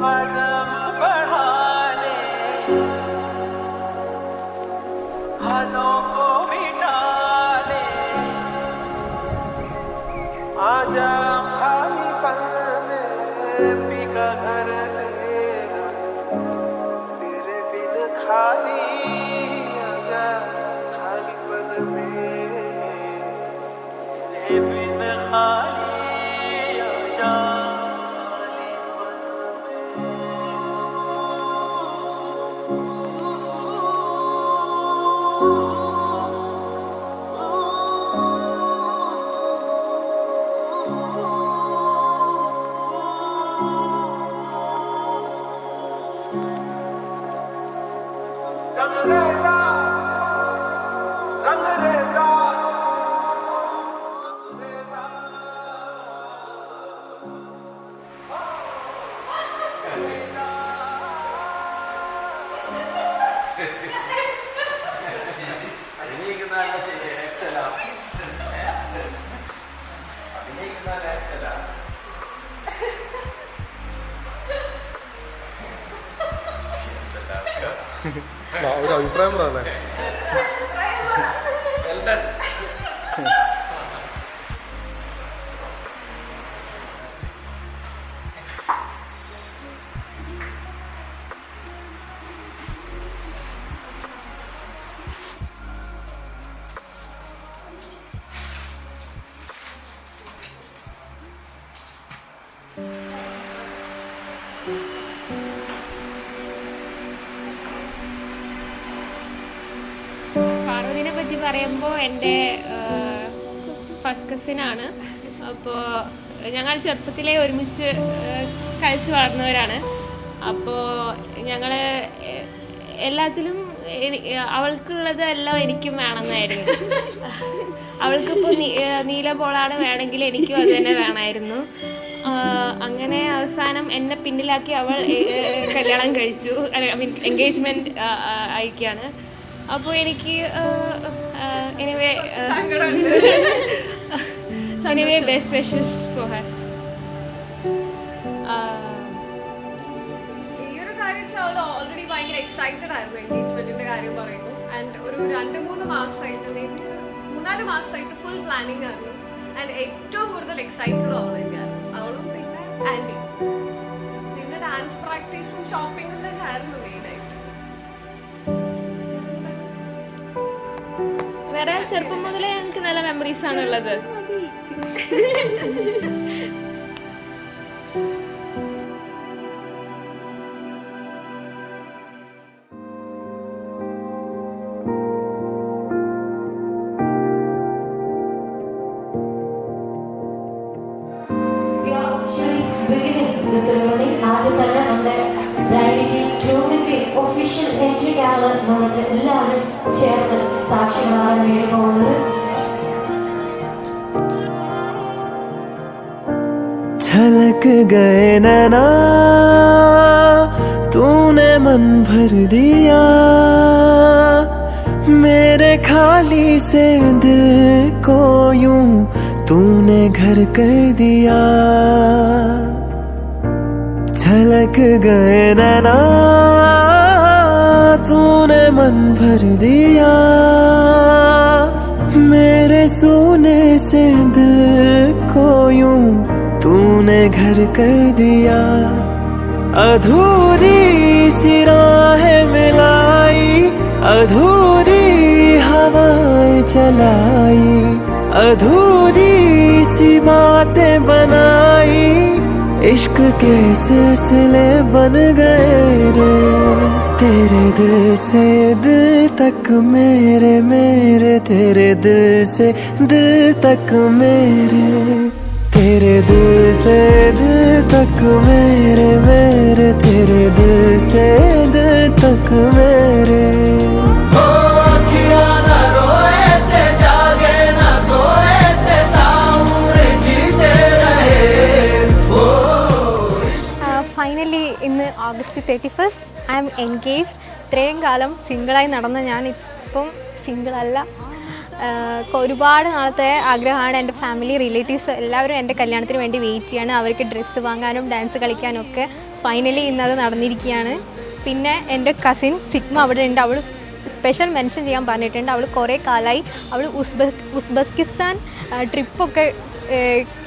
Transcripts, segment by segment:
कदम बढ़ा ले, हदों को मिटा ले, आजा खाली पल में बिका घर तेरा, तेरे बिन खाली आजा खाली पल में, तेरे बिन खाली आजा। ഒരു അഭിപ്രായം പറയാല്ലേ? പാർവതിനെ പറ്റി പറയുമ്പോൾ എൻ്റെ ഫസ്റ്റ് കസിനാണ്. അപ്പോൾ ഞങ്ങൾ ചെറുപ്പത്തിലേ ഒരുമിച്ച് കളിച്ച് വളർന്നവരാണ്. അപ്പോൾ ഞങ്ങൾ എല്ലാത്തിലും അവൾക്കുള്ളത് എല്ലാം എനിക്കും വേണമെന്നായിരുന്നു. അവൾക്കിപ്പോൾ നീല ബോളാണ് വേണമെങ്കിൽ എനിക്കും അത് തന്നെ വേണമായിരുന്നു. അങ്ങനെ അവസാനം എന്നെ പിന്നിലാക്കി അവൾ കല്യാണം കഴിച്ചു, മീൻ എൻഗേജ്മെൻറ്റ് അയക്കുകയാണ്. അപ്പോൾ എനിക്ക് anyway best wishes for her. ഈ ഒരു കാര്യം വെച്ചാൽ ഓൾറെഡി ഭയങ്കര എക്സൈറ്റഡ് ആയിരുന്നു എൻഗേജ്മെന്റിന്റെ കാര്യം പറയുമ്പോൾ. ആൻഡ് ഒരു 2-3 മാസമായിട്ട്, മേ ബി 3-4 മാസമായിട്ട് ഫുൾ പ്ലാനിങ് ആയിരുന്നു. ആൻഡ് ഏറ്റവും കൂടുതൽ എക്സൈറ്റഡ് ആവുന്നതായിരുന്നു അവളും പിന്നെ ആൻറ്റി. പിന്നെ ഡാൻസ് പ്രാക്ടീസും ഷോപ്പിങ്ങും തന്നെ ആയിരുന്നു മെയിനായിട്ട്. വേറെ ചെറുപ്പം മുതലേ ഞങ്ങൾക്ക് നല്ല മെമ്മറീസ് ആണ് ഉള്ളത്. ആദ്യം തന്നെ നമ്മുടെ ബ്രൈഡിന്റെ ഗ്രൂമിന്റെ ഒഫീഷ്യൽ എൻട്രിക്കാണ് നമ്മുടെ എല്ലാവരും ചേർന്ന് സാക്ഷ്യങ്ങളാണ് വേണ്ടി പോകുന്നത്. झलक गए नैना, तूने मन भर दिया, मेरे खाली से दिल को यूं तूने घर कर दिया. झलक गए नैना, तूने मन भर दिया, मेरे सोने से दिल को यूं तूने घर कर दिया. अधूरी सी राहें मिलाई, अधूरी हवाएं चलाई, अधूरी सी बातें बनाई, इश्क के सिलसिले बन गए रे. तेरे दिल से दिल तक मेरे मेरे, तेरे दिल से दिल तक मेरे, तेरे दिल से दिल तक मेरे मेरे, तेरे दिल से दिल तक मेरे. ഫൈനലി ഇന്ന് August 31 ഐ ആം എൻഗേജ്ഡ്. ഇത്രയും കാലം സിംഗിളായി നടന്ന ഞാൻ ഇപ്പം സിംഗിളല്ല. ഒരുപാട് നാളത്തെ ആഗ്രഹമാണ്. എൻ്റെ ഫാമിലി റിലേറ്റീവ്സ് എല്ലാവരും എൻ്റെ കല്യാണത്തിന് വേണ്ടി വെയിറ്റ് ചെയ്യാണ്. അവർക്ക് ഡ്രസ്സ് വാങ്ങാനും ഡാൻസ് കളിക്കാനും ഒക്കെ ഫൈനലി ഇന്നത് നടന്നിരിക്കുകയാണ്. പിന്നെ എൻ്റെ കസിൻ സിഗ്മ അവിടെ ഉണ്ട്. അവൾ സ്പെഷ്യൽ മെൻഷൻ ചെയ്യാൻ പറഞ്ഞിട്ടുണ്ട്. അവൾ കുറേ കാലമായി അവൾ ഉസ്ബെക്കിസ്ഥാൻ ട്രിപ്പൊക്കെ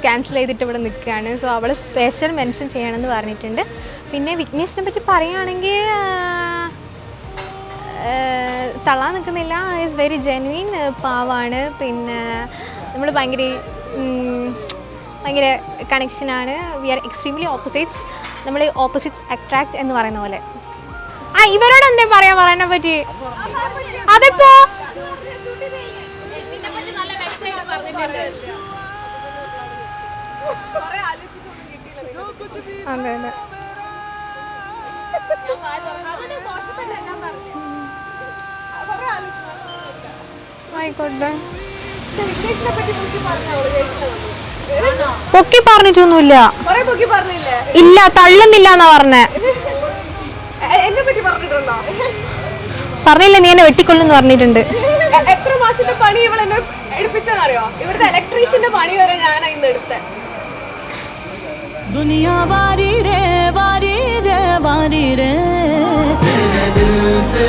ക്യാൻസൽ ചെയ്തിട്ട് ഇവിടെ നിൽക്കുകയാണ്. സോ അവൾ സ്പെഷ്യൽ മെൻഷൻ ചെയ്യണമെന്ന് പറഞ്ഞിട്ടുണ്ട്. പിന്നെ വിഘ്നേഷിനെ പറ്റി പറയുകയാണെങ്കിൽ തള്ളാൻ നിൽക്കുന്നില്ല. ഈസ് വെരി ജെന്വിൻ, പാവാണ്. പിന്നെ നമ്മൾ ഭയങ്കര കണക്ഷനാണ്. We are extremely opposites. നമ്മൾ ഓപ്പോസിറ്റ്സ് അട്രാക്ട് എന്ന് പറയുന്ന പോലെ. ഇവരോട് എന്തേ പറയാനെ പറ്റി? അതിപ്പോ അതെ അതെ ആയിക്കോട്ടെ. പൊക്കി പറഞ്ഞിട്ടൊന്നുമില്ല. ഇല്ല, തള്ളുന്നില്ല എന്നാ പറഞ്ഞേ. പറഞ്ഞില്ല, നീ എന്നെ വെട്ടിക്കൊള്ളുന്ന് പറഞ്ഞിട്ടുണ്ട്. എത്ര മാസത്തെ പണി ഇവളെന്നെ എടുപ്പിച്ചെന്നറിയോ? ഇവിടുത്തെ ഇലക്ട്രീഷ്യന്റെ പണി വരെ ഞാനാ ഇന്ന് എടുത്തത്. दुनिया वारी रे वारी रे वारी रे तेरे दिल से